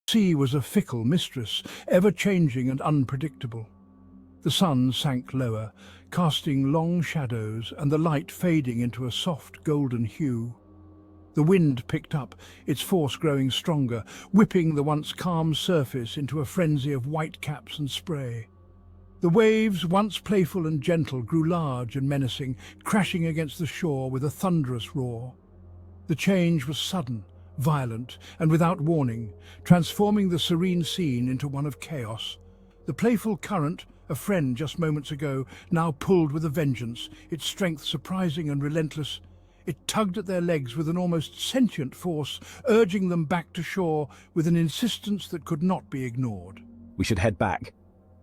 Sea was a fickle mistress, ever-changing and unpredictable. The sun sank lower, casting long shadows and the light fading into a soft golden hue. The wind picked up, its force growing stronger, whipping the once calm surface into a frenzy of whitecaps and spray. The waves, once playful and gentle, grew large and menacing, crashing against the shore with a thunderous roar. The change was sudden, violent, and without warning, transforming the serene scene into one of chaos. The playful current, a friend just moments ago, now pulled with a vengeance, its strength surprising and relentless. It tugged at their legs with an almost sentient force, urging them back to shore with an insistence that could not be ignored. We should head back.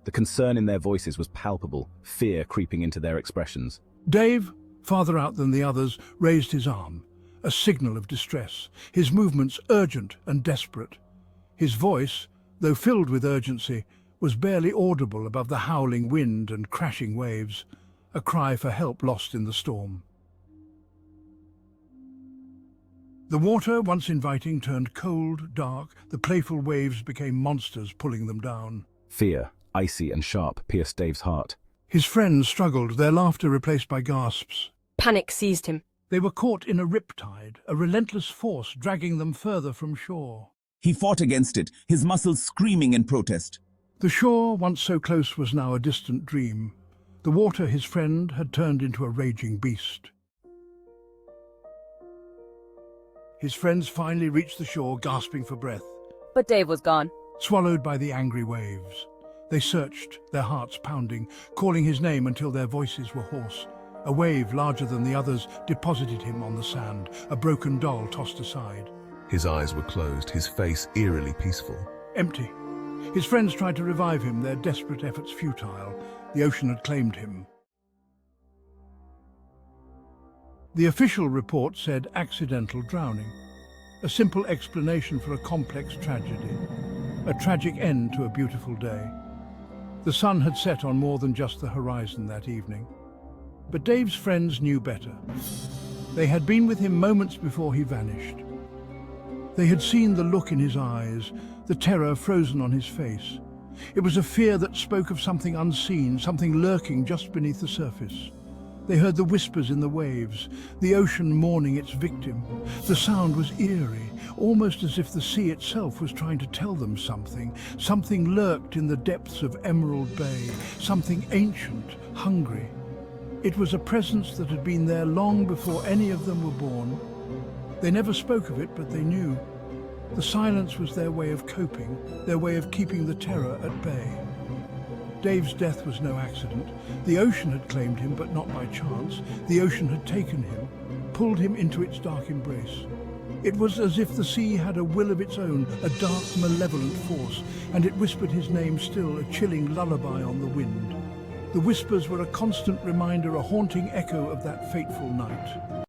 The concern in their voices was palpable, fear creeping into their expressions. Dave, farther out than the others, raised his arm, a signal of distress, his movements urgent and desperate. His voice, though filled with urgency, was barely audible above the howling wind and crashing waves, a cry for help lost in the storm. The water, once inviting, turned cold, dark. The playful waves became monsters, pulling them down. Fear, icy and sharp, pierced Dave's heart. His friends struggled, their laughter replaced by gasps. Panic seized him. They were caught in a riptide, a relentless force dragging them further from shore. He fought against it, his muscles screaming in protest. The shore, once so close, was now a distant dream. The water, his friend, had turned into a raging beast. His friends finally reached the shore, gasping for breath. But Dave was gone. Swallowed by the angry waves. They searched, their hearts pounding, calling his name until their voices were hoarse. A wave larger than the others deposited him on the sand, a broken doll tossed aside. His eyes were closed, his face eerily peaceful. Empty. His friends tried to revive him, their desperate efforts futile. The ocean had claimed him. The official report said accidental drowning. A simple explanation for a complex tragedy. A tragic end to a beautiful day. The sun had set on more than just the horizon that evening. But Dave's friends knew better. They had been with him moments before he vanished. They had seen the look in his eyes, the terror frozen on his face. It was a fear that spoke of something unseen, something lurking just beneath the surface. They heard the whispers in the waves, the ocean mourning its victim. The sound was eerie, almost as if the sea itself was trying to tell them something. Something lurked in the depths of Emerald Bay, something ancient, hungry. It was a presence that had been there long before any of them were born. They never spoke of it, but they knew. The silence was their way of coping, their way of keeping the terror at bay. Dave's death was no accident. The ocean had claimed him, but not by chance. The ocean had taken him, pulled him into its dark embrace. It was as if the sea had a will of its own, a dark, malevolent force, and it whispered his name still, a chilling lullaby on the wind. The whispers were a constant reminder, a haunting echo of that fateful night.